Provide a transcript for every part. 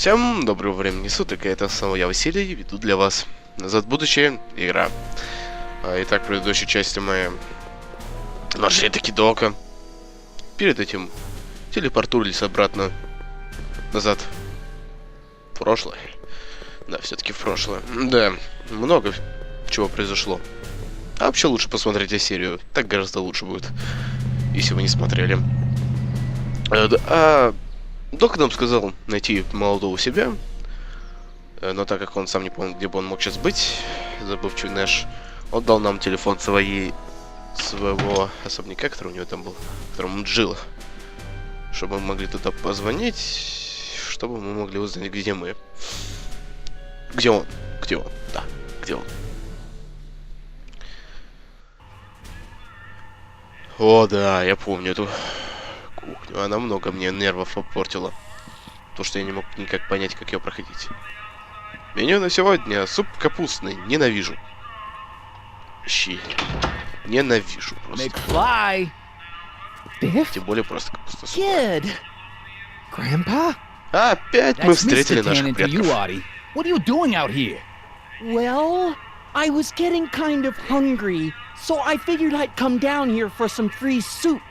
Всем доброго времени суток, и это снова я, Василий, веду для вас «Назад в будущее» игра. Итак, в предыдущей части мы нашли таки Дока. Перед этим телепортировались обратно назад в прошлое. Да, все-таки в прошлое. Да, много чего произошло. А вообще лучше посмотрите серию, так гораздо лучше будет, если вы не смотрели. Док нам сказал найти молодого себя, но так как он сам не помнил, где бы он мог сейчас быть, забывчивый Нэш, он дал нам телефон своего особняка, который у него там был, в котором он жил, чтобы мы могли туда позвонить, чтобы мы могли узнать, где мы. Где он? Где он? Да, где он? О, да, я помню эту кухню. Она много мне нервов попортила. То, что я не мог никак понять, как ее проходить. Меню на сегодня. Суп капустный. Ненавижу. Щи. Ненавижу просто. McFly. Тем более просто капуста суп. Kid. Grandpa? Опять мы встретили наших предков. What are you doing out here? Well, I was getting kind of hungry, so I figured I'd come down here for some free soup.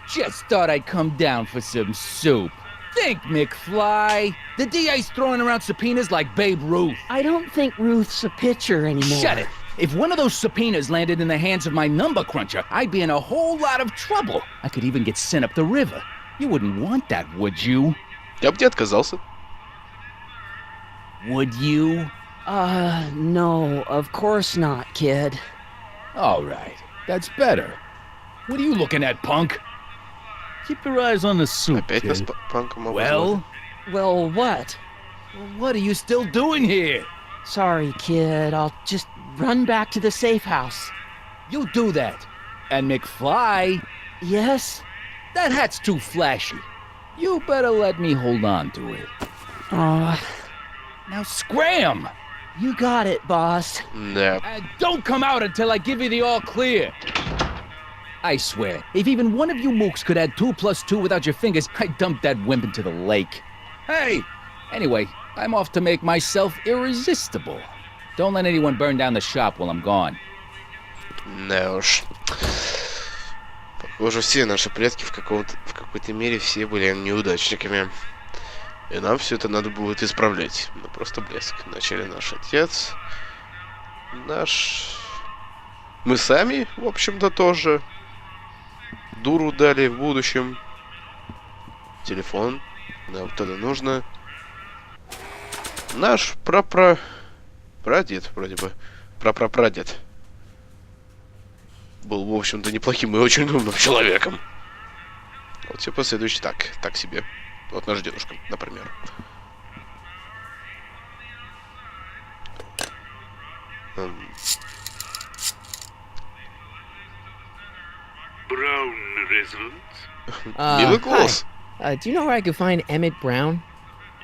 Just thought I'd come down for some soup. Think, McFly. The DA's throwing around subpoenas like Babe Ruth. I don't think Ruth's a pitcher anymore. Shut it. If one of those subpoenas landed in the hands of my number cruncher, I'd be in a whole lot of trouble. I could even get sent up the river. You wouldn't want that, would you? Я бы не отказался. Would you? No, of course not, kid. All right. That's better. What are you looking at, punk? Keep your eyes on the soup, Опять нас kid. панком Well? Well, what? What are you still doing here? Sorry, kid. I'll just run back to the safe house. You do that. And McFly, Yes? that hat's too flashy. You better let me hold on to it. Now scram! You got it, boss. Да. And don't come out until I give you the all clear. I swear, if even one of you mooks could add 2 + 2 without your fingers, I'd dump that wimp into the lake. Hey! Anyway, I'm off to make myself irresistible. Don't let anyone burn down the shop while I'm gone. Да уж. Похоже, все наши предки в какой-то мере все были неудачниками. И нам все это надо будет исправлять. Ну просто блеск. Вначале наш отец. Мы сами, в общем-то, тоже. Дуру дали в будущем. Телефон. Нам тогда нужно. Наш прадед, вроде бы. Прапрапрадед. Был, в общем-то, неплохим и очень умным человеком. Вот все последующие так себе. Вот наш дедушка, например. Brown residence? Милый голос. Hi. Do you know where I could find Emmett Brown?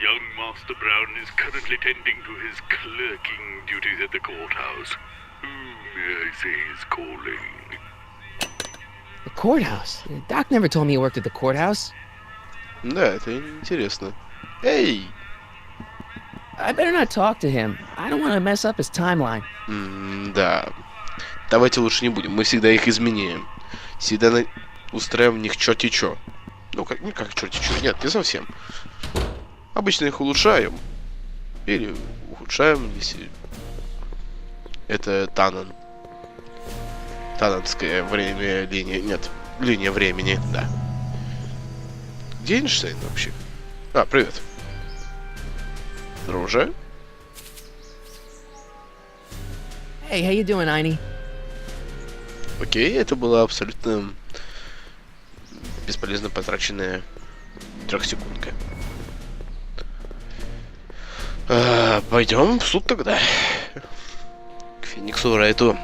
Young Master Brown is currently tending to his clerking duties at the courthouse. Who may I say is calling? The courthouse? Doc never told me he worked at the courthouse. Да, это интересно. Эй! I better not talk to him. I don't want to mess up his timeline. Да. Давайте лучше не будем. Мы всегда их изменяем. Всегда устраиваем в них черти чё. Ну, как черти чё? Нет, не совсем. Обычно их улучшаем. Или ухудшаем, если... Это Танан. Тананская линия... Нет, линия времени, да. Где Эйнштейн вообще? Привет. Друже? Hey, how you doing, Einie? Окей, это была абсолютно бесполезно потраченная 3-секундка. Пойдем в суд тогда. К Фениксу Райту.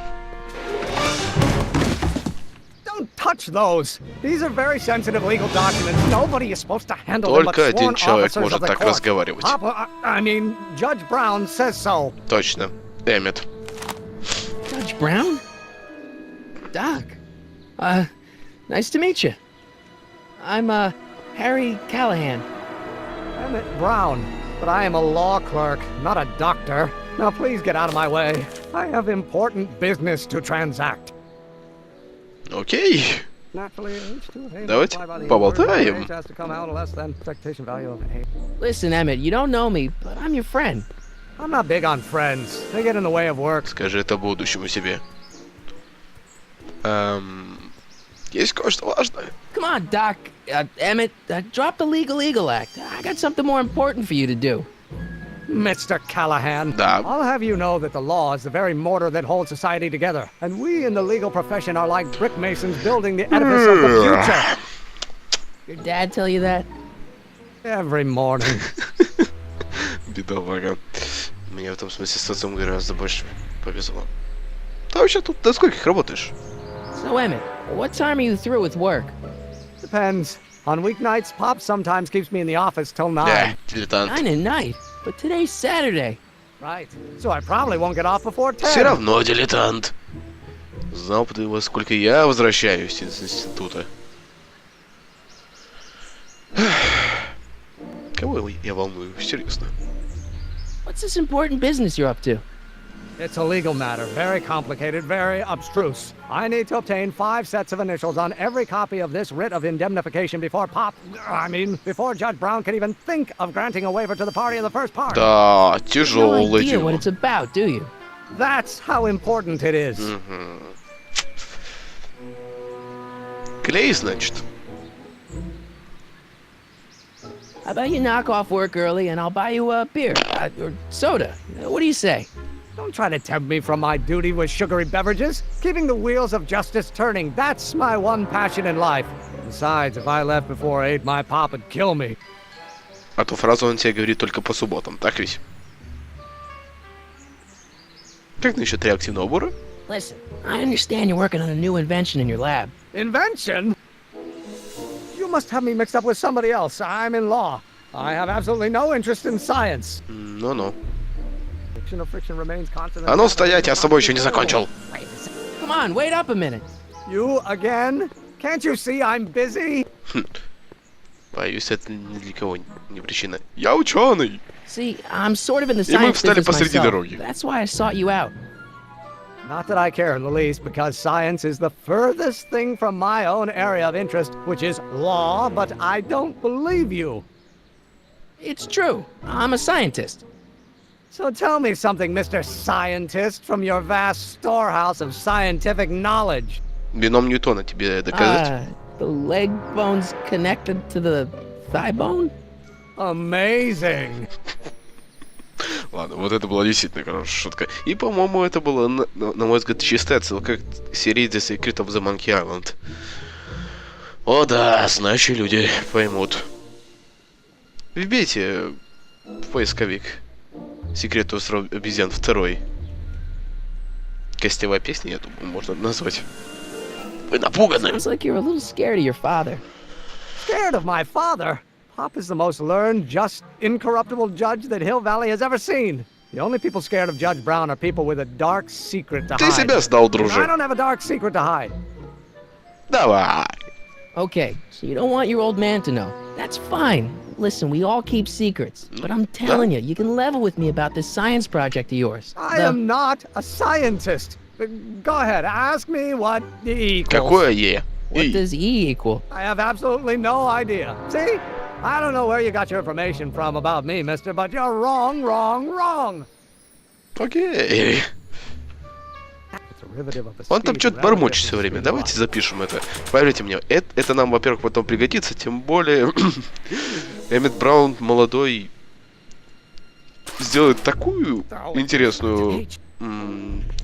Touch those. These are very sensitive legal documents. Nobody is supposed to handle them but Только один sworn человек officers of может the так court. разговаривать. I mean, Judge Brown says so. Точно. Эммет. Judge Brown? Doc. Nice to meet you. I'm, Harry Callahan. Emmett Brown. but I am a law clerk, not a doctor. Now please get out of my way. I have important business to transact. Окей. Naturally, H2A Давайте multiplied by the поболтаем. inverse of H has to come out less than expectation value of A. Listen, Emmett, you don't know me, but I'm your friend. I'm not big on friends. They get in the way of work. Скажи это будущему себе. Есть кое-что важное. Come on, Doc. Emmett, drop the Legal Eagle Act. I got something more important for you to do. Mr. Callahan, Да. I'll have you know that the law is the very mortar that holds society together, and we in the legal profession are like brick masons building the edifice of the future. Your dad tell you that? Every morning. Бедолага. Мне в этом смысле с отцом гораздо больше повезло. Ты вообще тут до скольких работаешь? So, Emmett, what time are you through with work? Depends. On weeknights, Pop sometimes keeps me in the office till 9. Да, дилетант. 9 at night. But today's Saturday. Right. So I probably won't get off before 10. Все равно дилетант. Знал бы ты, во сколько я возвращаюсь из института. Кого я волную? Серьезно. What's this important business you're up to? It's a legal matter. Very complicated, very abstruse. I need to obtain 5 sets of initials on every copy of this writ of indemnification before before Judge Brown can even think of granting a waiver to the party in the first part. Да, No тяжелое idea what дело. it's about, do you? That's how important it is. Клей, значит. How about you knock off work early and I'll buy you a beer or soda? What do you say? Don't try to tempt me from my duty with sugary beverages. Keeping the wheels of justice turning, that's my one passion in life. Besides, if I left before 8, my pop would kill me. А ту фразу он тебе говорит только по субботам, так ведь? Как насчет реактивного бура? Listen, I understand you're working on a new invention in your lab. Invention? You must have me mixed up with somebody else. I'm in law. I have absolutely no interest in science. Ну-ну. Friction remains constant. А ну стоять, я с тобой еще не закончил. Come on, wait up a minute. You again? Can't you see I'm busy? Боюсь, это ни для кого не причина. Я ученый! See, I'm sort of in the И мы science встали business посреди myself. дороги. That's why I sought you out. Not that I care in the least, because science is the furthest thing from my own area of interest, which is law, but I don't believe you. It's true. I'm a scientist. So tell me something, Mr. Scientist, from your vast storehouse of scientific knowledge. Бином Ньютона тебе доказать? The leg bone's connected to the thigh bone? Amazing. Ладно, вот это была действительно хорошая шутка. И, по-моему, это было, на мой взгляд, чистая отсылка к серии The Secret of the Monkey Island. О да, знающие люди поймут. Вбейте в поисковик Секрет острова обезьян 2. Костевая песня, я думаю, можно назвать. Вы напуганы. Sounds like you're a little scared of your father. Scared of my father? Pop is the most learned, just, incorruptible judge that Hill Valley has ever seen. The only people scared of Judge Brown are people with a dark secret to Ты hide. себя сдал, I друже. don't have a dark secret to hide. Давай. Okay, so you don't want your old man to know. That's fine. Listen, we all keep secrets. But I'm telling you, you can level with me about this science project of yours. I am not a scientist. Go ahead, ask me what E equals. Какое Е? What И. does E equal? I have absolutely no idea. See? I don't know where you got your information from about me, mister, but you're wrong, wrong, wrong. Окей. Он там что-то бормочет все время. Давайте запишем это. Поверьте мне, это нам, во-первых, потом пригодится, тем более Эммет Браун молодой сделает такую интересную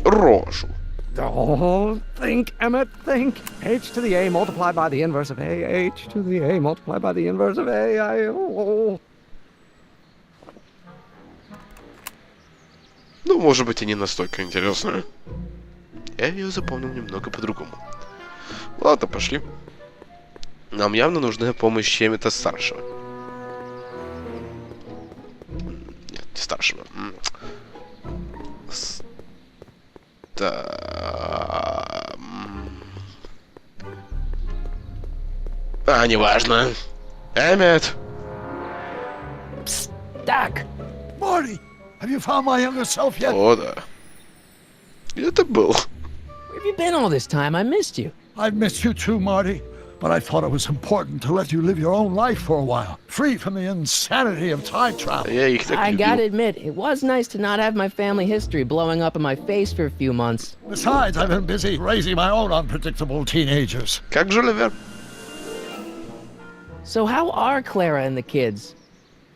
рожу. Don't think, Emmett, think. H to the A multiplied by the inverse of A. H to the A multiplied by the inverse of A. Ну, может быть, и не настолько интересную. Я ее запомнил немного по-другому. Ладно, пошли. Нам явно нужна помощь Эммета старшего. Нет, не старшего. Неважно. Эммет! Doc! Marty, have you found my younger self yet? О, да. Где ты был? Where have you been all this time? I missed you. I've missed you too, Marty. But I thought it was important to let you live your own life for a while, free from the insanity of time travel. Я их так I gotta любил. admit, it was nice to not have my family history blowing up in my face for a few months. Besides, I've been busy raising my own unpredictable teenagers. Как же Ливер? So how are Clara and the kids?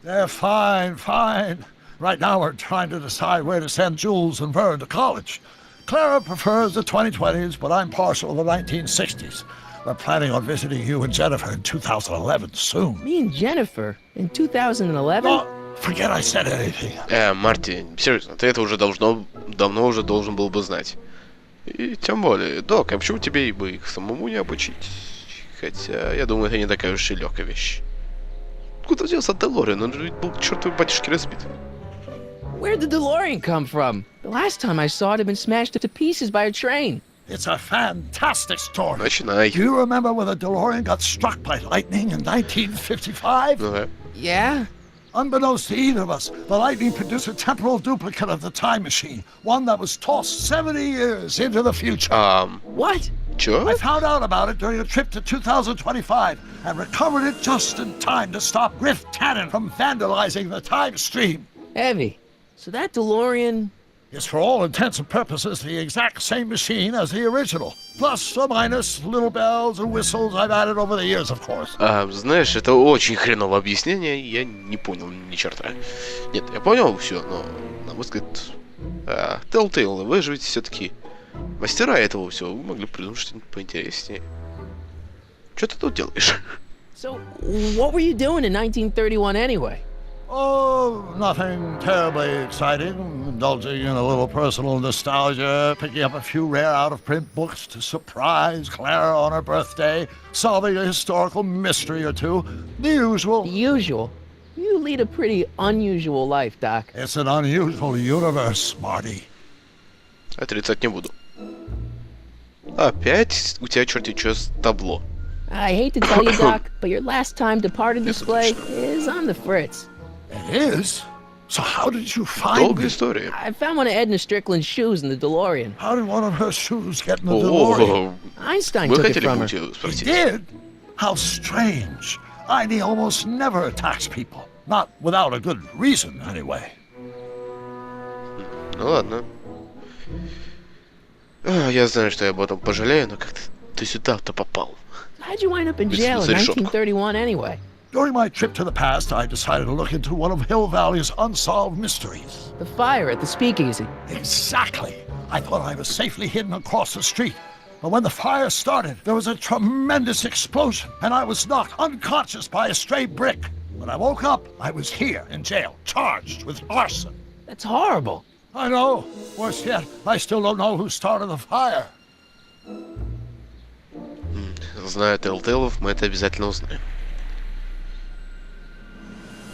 They're fine, fine. Right now we're trying to decide where to send Jules and Vern to college. Clara prefers the 2020s, but I'm partial to the 1960s. We're planning on visiting you and Jennifer in 2011 soon. Me and Jennifer? In 2011? Oh, forget I said anything. Марти, серьезно, ты это уже давно уже должен был бы знать. И тем более, Док, а почему тебе бы их самому не обучить? Хотя, я думаю, это не такая уж и легкая вещь. Куда делся Делориан? Он же ведь был к чертовой батюшке разбит. Where'd the DeLorean come from? The last time I saw it had been smashed to pieces by a train. It's a fantastic story. Начинай. Do you remember when the DeLorean got struck by lightning in 1955? Ну, Yeah? Unbeknownst to either of us, the lightning produced a temporal duplicate of the time machine, one that was tossed 70 years into the future. What? Чё? I found out about it during a trip to 2025 and recovered it just in time to stop Griff Tannen from vandalizing the time stream. Heavy. So that DeLorean... It's for all intents and purposes the exact same machine as the original. Plus or minus little bells and whistles I've added over the years, of course. Знаешь, это очень хреновое объяснение, я не понял ни черта. Нет, я понял все, но, на мой взгляд, Telltale, вы же ведь все-таки мастера этого всего, вы могли придумать что-нибудь поинтереснее. Что ты тут делаешь? So, what were you doing in 1931 anyway? Oh, nothing terribly exciting. Indulging in a little personal nostalgia, picking up a few rare out-of-print books to surprise Clara on her birthday, solving a historical mystery or two. The usual. The usual? You lead a pretty unusual life, Doc. It's an unusual universe, Marty. Отрицать не буду. Опять у тебя черти чё с табло. I hate to tell you, Doc, but your last time departed display is on the fritz. It is? So how did you find Долгая me? история. I found one of Edna Strickland's shoes in the DeLorean. How did one of her shoes get in the DeLorean? О, Einstein вы took it хотели from бы her. у тебя He спросить? did? How strange. Ivy almost never attacks people. Not without a good reason, anyway. Ну ладно. Я знаю, что я об этом пожалею, но как ты сюда-то попал? How'd you wind up in It's jail in the shock. 1931 anyway? During my trip to the past, I decided to look into one of Hill Valley's unsolved mysteries. The fire at the speakeasy. Exactly. I thought I was safely hidden across the street. But when the fire started, there was a tremendous explosion, and I was knocked unconscious by a stray brick. When I woke up, I was here in jail, charged with arson. That's horrible. I know. Worse yet, I still don't know who started the fire. Зная Telltale'ов, мы это обязательно узнаем.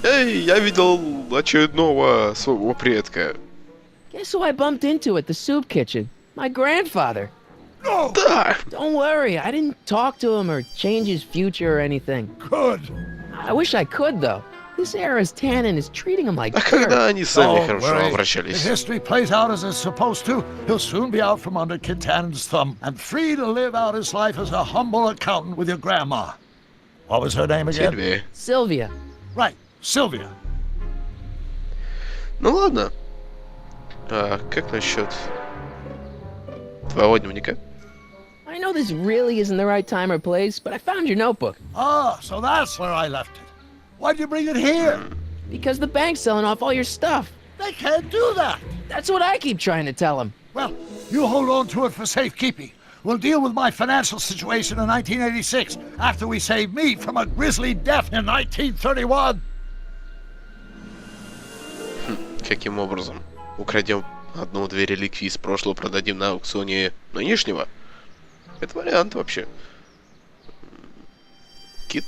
Эй, я видел очередного своего предка. Guess who I bumped into at the soup kitchen? My grandfather. No! Да! Don't worry, I didn't talk to him or change his future or anything. Good. I wish I could, though. This era's Tannen is treating him like А dirt. когда они сами Don't хорошо worry. If обращались? history plays out as it's supposed to, he'll soon be out from under Kid Tannen's thumb and free to live out his life as a humble accountant with your grandma. What was her name again? Сильвия. Sylvia. Right, Sylvia. Ну ладно. А как насчет твоего дневника? I know this really isn't the right time or place, but I found your notebook. Ah, so that's where I left it. Why'd you bring it here? Because the bank's selling off all your stuff. They can't do that. That's what I keep trying to tell him. Well, you hold on to it for safekeeping. We'll deal with my financial situation in 1986 after we save me from a grisly death in 1931. Каким образом? Украдем одну-две реликвии из прошлого, продадим на аукционе нынешнего? Это вариант вообще. Кит.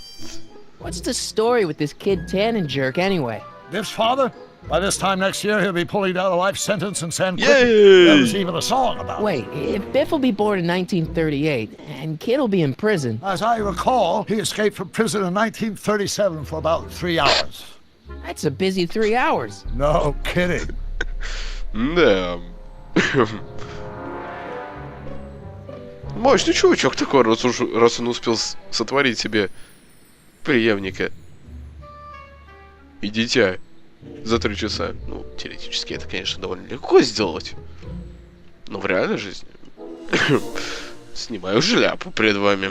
What's the story with this kid Tannen jerk anyway? Biff's father? By this time next year, he'll be pulling down a life sentence in San Yay! Quentin. There's even a song about it. Wait, if Biff will be born in 1938, and Kid will be in prison, As I recall, he escaped from prison in 1937 for about 3 hours. That's a busy 3 hours. No kidding. Да. Мощный чувачок такой, раз он успел сотворить себе преемника и дитя за 3 часа. Ну, теоретически это, конечно, довольно легко сделать. Но в реальной жизни снимаю шляпу перед вами.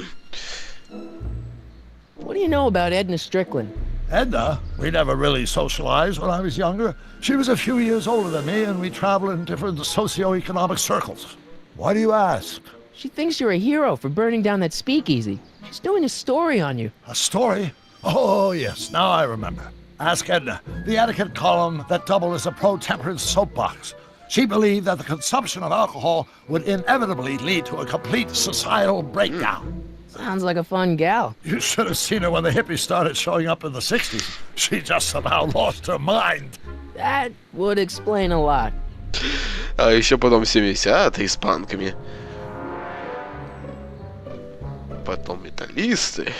What do you know about Edna Strickland? Edna, we never really socialized when I was younger. She was a few years older than me, and we traveled in different socio-economic circles. Why do you ask? She thinks you're a hero for burning down that speakeasy. She's doing a story on you. A story? Oh, yes, now I remember. Ask Edna, the etiquette column that doubled as a pro-temperance soapbox. She believed that the consumption of alcohol would inevitably lead to a complete societal breakdown. Sounds like a fun gal. You should have seen her when the hippies started showing up in the 60s. She just about lost her mind. That would explain a lot. А еще потом 70-е с панками. Потом металлисты.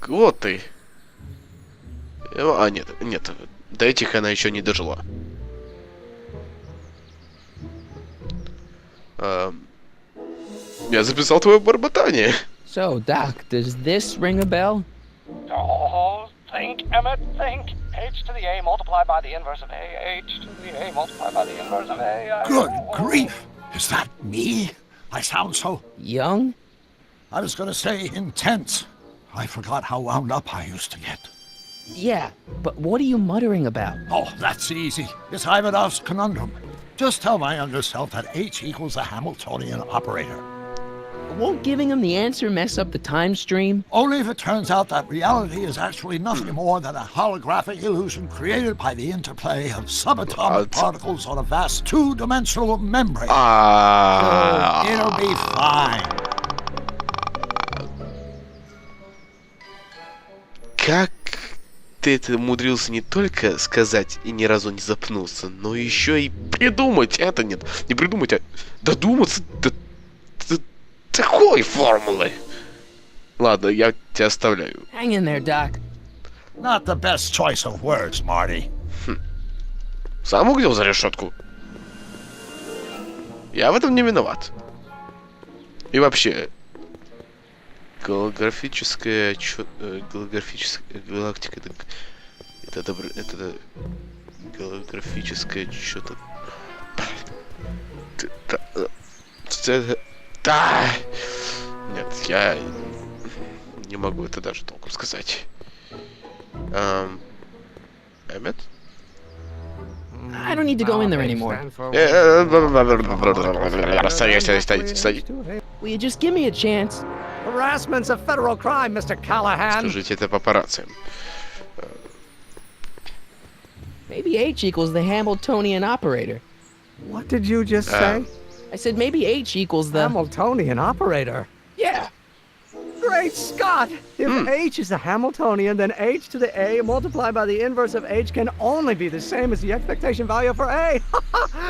Готы. А, нет, до этих она еще не дожила. Я записал твое бормотание. So, Doc, does this ring a bell? Oh, think, Emmett, think. H to the A multiplied by the inverse of A. H to the A multiplied by the inverse of A. Good grief! Is that me? I sound so... Young? I was gonna say intense. I forgot how wound up I used to get. Yeah, but what are you muttering about? Oh, that's easy. It's Ivanov's conundrum. Just tell my younger self that H equals a Hamiltonian operator. Won't giving him the answer mess up the time stream? Only if it turns out that reality is actually nothing more than a holographic illusion created by the interplay of subatomic particles on a vast two-dimensional membrane. So it'll be fine. Как ты это умудрился не только сказать и ни разу не запнуться, но еще и придумать это, нет, не придумать, а додуматься до такой формулы. Ладно, я тебя оставляю. Hang in there, Doc. Not the best choice of words, Marty. Сам углядел за решетку. Я в этом не виноват. И вообще, голографическая галактика, это голографическое что-то. Да. Нет, я не могу это даже толком сказать. Эммет? I don't need to go in there anymore. Стой. Will you just give me a chance? Harassment's a federal crime, Mr. Callahan. Скажите это папарацци. Maybe H equals the Hamiltonian operator. What did you just say? I said maybe H equals the... Hamiltonian operator. Yeah. Great Scott! If H is a Hamiltonian, then H to the A multiplied by the inverse of H can only be the same as the expectation value for A.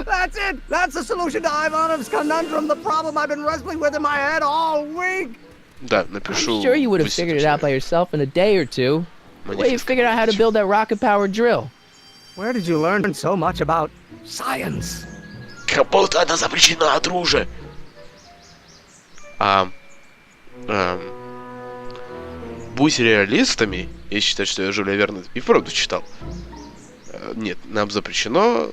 That's it! That's the solution to Ivanov's conundrum, the problem I've been wrestling with in my head all week! Да, напишу. I'm sure you would have figured it out by yourself in a day or two. The way you figured out how to build that rocket-powered drill. Where did you learn so much about science? Как будто она запрещена, друже. Будь реалистами, я считаю, что я Жюля Верна и вправду читал. Нет, нам запрещено...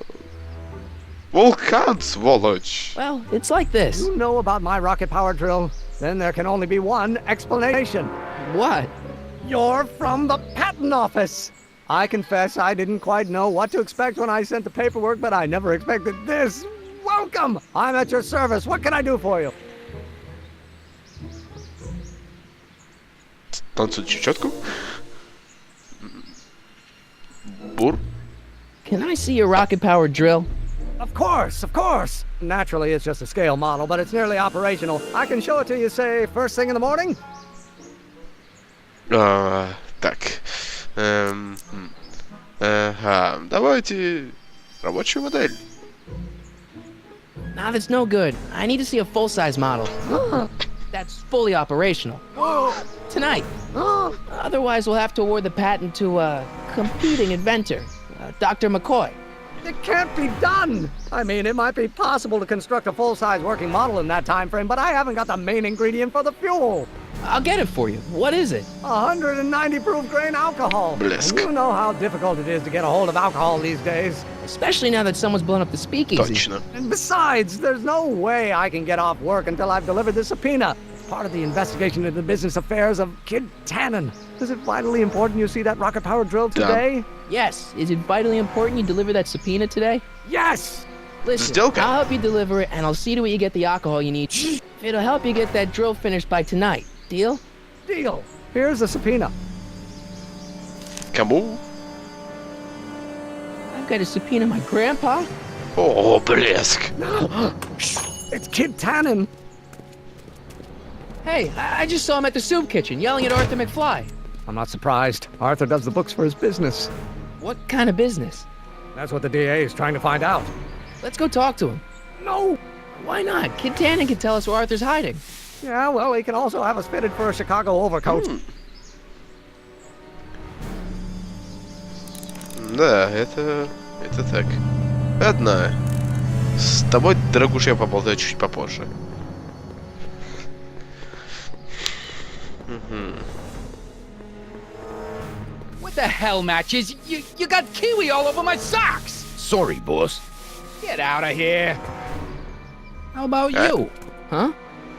Вулкан, сволочь! Well, it's like this. You know about my rocket power drill? Then there can only be one explanation. What? You're from the patent office. I confess I didn't quite know what to expect when I sent the paperwork, but I never expected this. Welcome! I'm at your service. What can I do for you? Танцует чечетку. Бур. Can I see your rocket-powered drill? Of course, of course. Naturally, it's just a scale model, but it's nearly operational. I can show it to you, say, first thing in the morning. Так. Давайте рабочую модель. Nah, that's no good. I need to see a full-size model. That's fully operational. Tonight. Otherwise, we'll have to award the patent to, competing inventor, Dr. McCoy. It can't be done! I mean, it might be possible to construct a full-size working model in that time frame, but I haven't got the main ingredient for the fuel. I'll get it for you. What is it? 190 proof grain alcohol. Блеск. And you know how difficult it is to get a hold of alcohol these days. Especially now that someone's blown up the speakeasy. Точно. And besides, there's no way I can get off work until I've delivered this subpoena. Part of the investigation into the business affairs of Kid Tannen. Is it vitally important you see that rocket-powered drill today? Yes. Is it vitally important you deliver that subpoena today? Yes! Listen, Сделка. I'll help you deliver it, and I'll see to it you get the alcohol you need. It'll help you get that drill finished by tonight. Deal? Deal. Here's the subpoena. Кому? I've got to subpoena my grandpa. О, блеск. It's Kid Tannen. Hey, I just saw him at the soup kitchen yelling at Arthur McFly. I'm not surprised. Arthur does the books for his business. What kind of business? That's what the DA is trying to find out. Let's go talk to him. No! Why not? Kid Tannen can tell us where Arthur's hiding. Yeah, well, he can also have us fitted for a Chicago overcoat. Да, это так. Ладно. С тобой, дорогуша, я поболтаю чуть попозже. What the hell, Matches? You got kiwi all over my socks! Sorry, boss. Get out of here. How about you? Huh?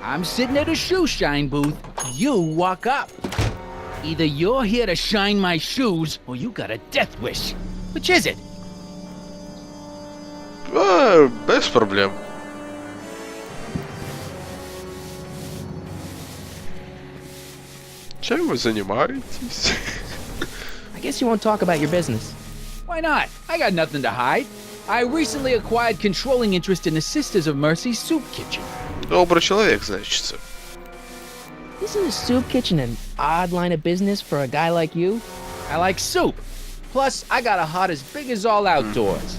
I'm sitting at a shoe shine booth. You walk up. Either you're here to shine my shoes, or you got a death wish. Which is it? Без проблем. Чем вы занимаетесь? I guess you won't talk about your business. Why not? I got nothing to hide. I recently acquired controlling interest in the Sisters of Mercy soup kitchen. Добрый человек, значится. Isn't a soup kitchen an odd line of business for a guy like you? I like soup. Plus, I got a heart as big as all outdoors.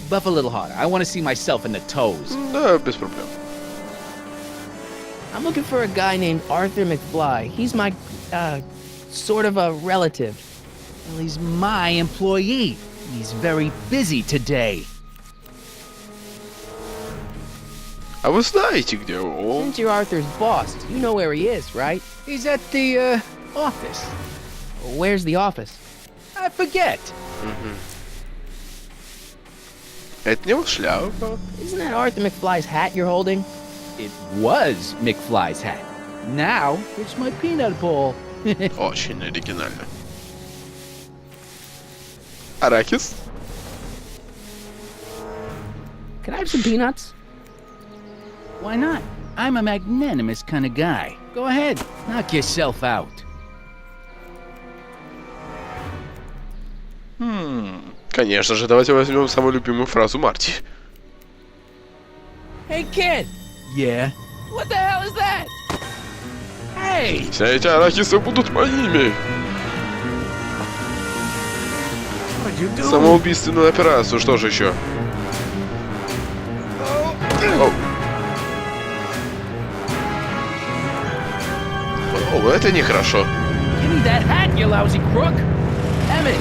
Buff a little harder. I want to see myself in the toes. Да, без проблем. I'm looking for a guy named Arthur McFly. He's my, sort of a relative. Well, he's my employee. He's very busy today. А вы знаете, где он? Since you're Arthur's boss, you know where he is, right? He's at the, office. Where's the office? I forget. Это не его шляпа. Isn't that Arthur McFly's hat you're holding? It was McFly's hat. Now, it's my peanut ball. Очень оригинально. Арахис? Can I have some peanuts? Why not? I'm a magnanimous kind of guy. Go ahead, knock yourself out. Конечно же, давайте возьмем самую любимую фразу Марти. Hey, kid! Yeah? What the hell is that? Hey! Все эти арахисы будут моими. What did you do? Самоубийственную операцию, что же еще? О, это нехорошо. Give me that hat, you lousy crook! Emmett!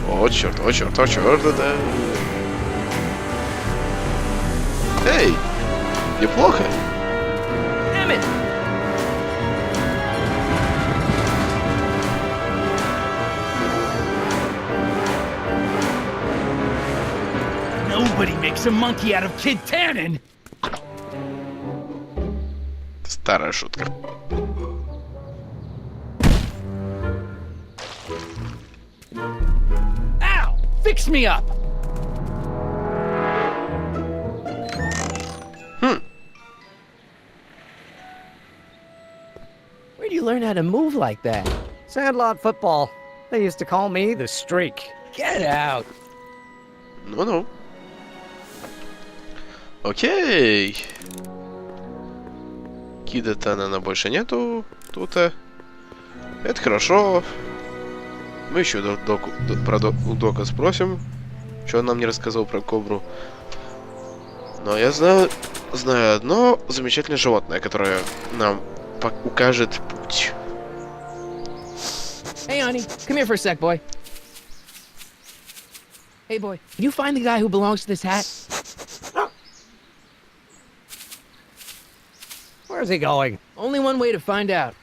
О, черт, о, черт, о, черт, да. Эй, неплохо. Emmett! Nobody makes a monkey out of Kid Tannen! Старая шутка. Ow! Fix me up! Where do you learn how to move like that? Sandlot football. They used to call me the Streak. Get out! Ну-ну. Окей. Кида Танана больше нету тут. Это хорошо. Мы еще у Дока спросим, что он нам не рассказал про кобру. Но я знаю одно замечательное животное, которое нам укажет как-нибудь. Hey, honey, come here for a sec, boy. Hey, boy, can you find the guy who belongs to this hat? Where's he going? Only one way to find out.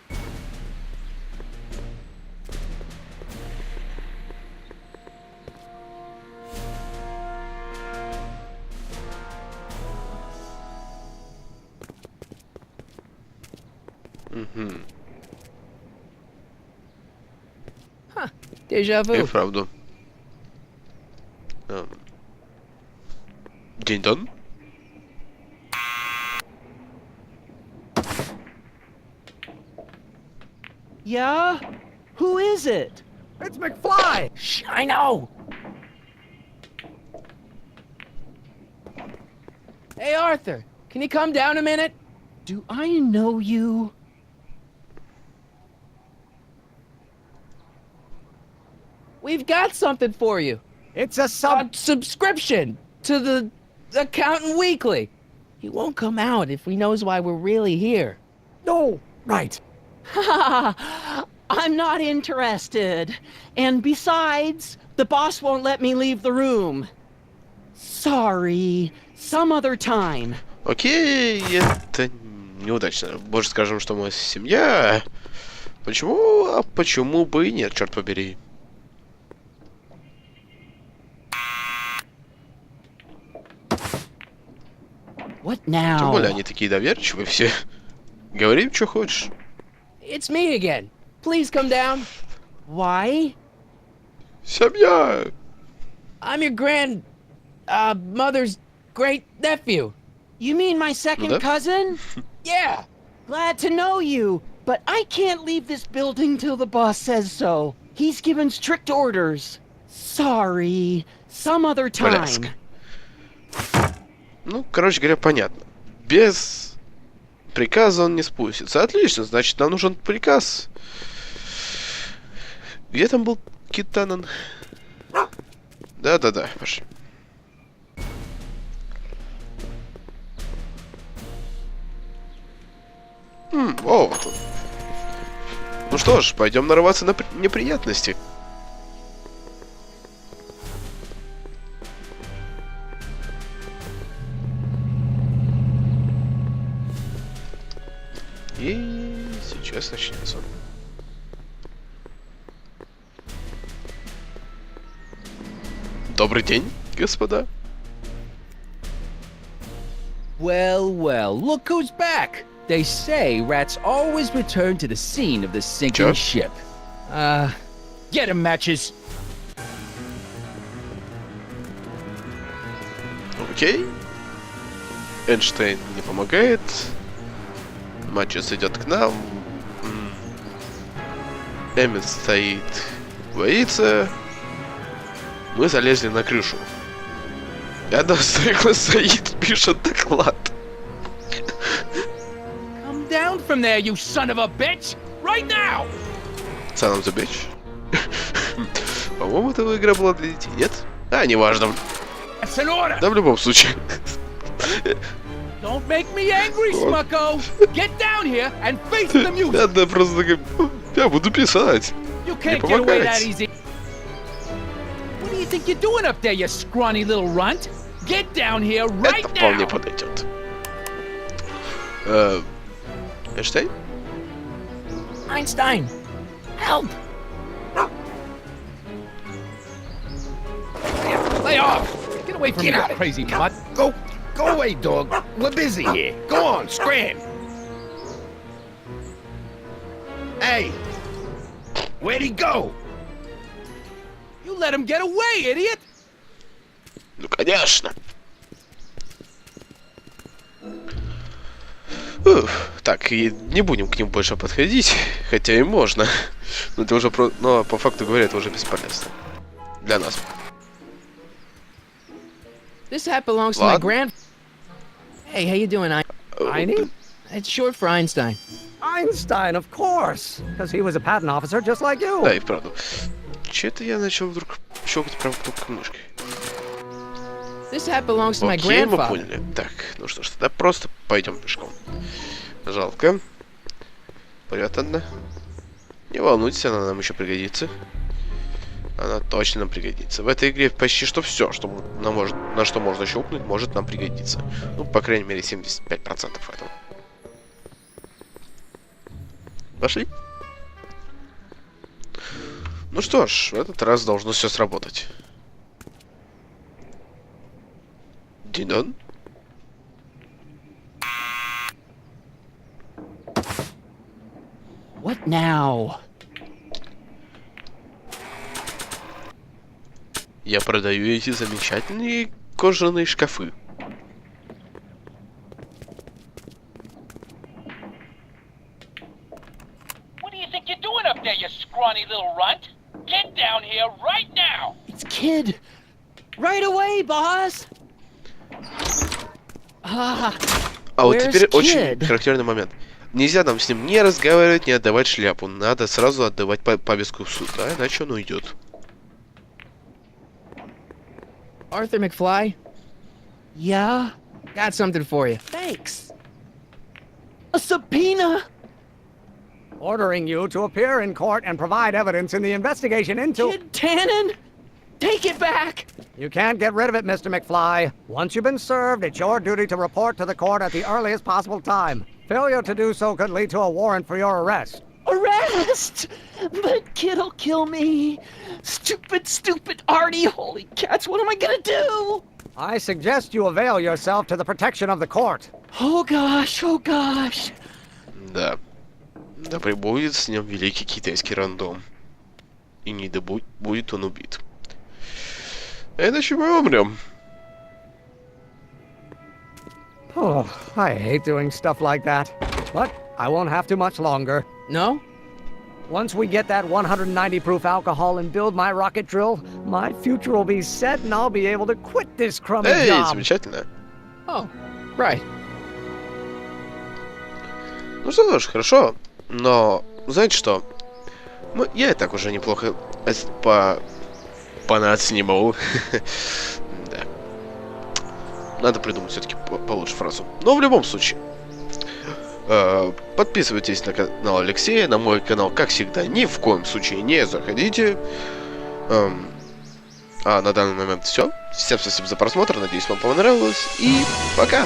Huh, deja И vu. вправду. Динь-дон. Yeah? Who is it? It's McFly! Shh, I know. Hey, Arthur, can you come down a minute? Do I know you? We've got something for you. It's a A subscription to the Accountant Weekly. He won't come out if he knows why we're really here. No, right. I'm not interested. And besides, the boss won't let me leave the room. Sorry. Some other time. Окей, это неудачно. Больше скажем, что мы семья. Почему? А почему бы и нет, черт побери. What Тем now? более они такие доверчивые все. Говори, что хочешь. It's me again. Please come down. Why? Семья! I'm your mother's great nephew. You mean my second да. cousin? Yeah. Glad to know you, but I can't leave this building till the boss says so. He's given strict orders. Sorry. Some other Бляск. time. Ну, короче говоря, понятно. Без приказа он не спустится. Отлично, значит, нам нужен приказ. Где там был Китанан? Да-да-да, пошли. О, вот он. Ну что ж, пойдем нарываться на неприятности. И сейчас начнется. Добрый день, господа. Well, well, look who's back. They say rats always return to the scene of the sinking Sure. ship. Get 'em, matches. Окей. Эйнштейн не помогает. Матчес идет к нам. Эммет стоит, боится. Мы залезли на крышу. Рядом стоит, пишет доклад. Come down from there, you son of a bitch! Right now! Son of the bitch. По-моему, эта игра была для детей, нет? А, неважно. That's an order! Да, в любом случае. Don't make me angry, Smucko! Get down here and face the music! Надо просто такая, я буду писать. You can't get away that easy! What do you think you're doing up there, you scrawny little runt? Get down here right Это вполне now! подойдет. Эйнштейн? Einstein, help! Lay off! Get away from me, you crazy mutt! Go away, dog. We're busy here. Go on, scram. Hey, where'd he go? You let him get away, idiot! Ну, конечно. Так, и не будем к ним больше подходить, хотя и можно. Но это уже но по факту говоря, это уже бесполезно. Для нас. This hat belongs to my What? grand... Hey, how you doing, Einie? It's short for Einstein. Einstein, of course. Because he was a patent officer just like you. Да, и вправду. Че-то я начал вдруг щелкать прям кнопкой мышкой. This hat belongs to my Окей, мы grandfather. поняли. Так, ну что ж, тогда просто пойдем пешком. Жалко. Спрятана. Не волнуйтесь, она нам еще пригодится. Она точно нам пригодится. В этой игре почти что все, что на что можно щелкнуть, может нам пригодиться. Ну, по крайней мере, 75% этого. Пошли. Ну что ж, в этот раз должно все сработать. Динон. What now? Я продаю эти замечательные кожаные шкафы. What do you think you're doing up there, you scrawny little runt? Get down here right now! It's Kid. Right away, boss. Ah, А вот Where's теперь Kid? очень характерный момент. Нельзя нам с ним не разговаривать, не отдавать шляпу. Надо сразу отдавать повестку в суд, да? Иначе он уйдет. Arthur McFly, yeah. got something for you. Thanks. A subpoena. Ordering you to appear in court and provide evidence in the investigation into... Kid Tannen, take it back. You can't get rid of it, Mr. McFly. Once you've been served, it's your duty to report to the court at the earliest possible time. Failure to do so could lead to a warrant for your arrest. Arrest! But Kid'll kill me. Stupid, stupid Artie. Holy cats, what am I gonna do? I suggest you avail yourself to the protection of the court. Oh gosh, oh gosh. Да. Да пребудет с ним великий китайский рандом. И не да будет он убит. Иначе мы умрем. Oh, I hate doing stuff like that. But I won't have to much longer. No? Once we get that 190 proof alcohol and build my rocket drill, my future will be set and I'll be able to quit this crummy Эй, job. замечательно. Oh, right. Ну что ж, хорошо. Но, знаете что? Я и так уже неплохо понацнимал. Да. Надо придумать все-таки получше фразу. Но в любом случае. Подписывайтесь на канал Алексея, на мой канал, как всегда, ни в коем случае не заходите. А на данный момент все. Всем спасибо за просмотр, надеюсь, вам понравилось. И пока!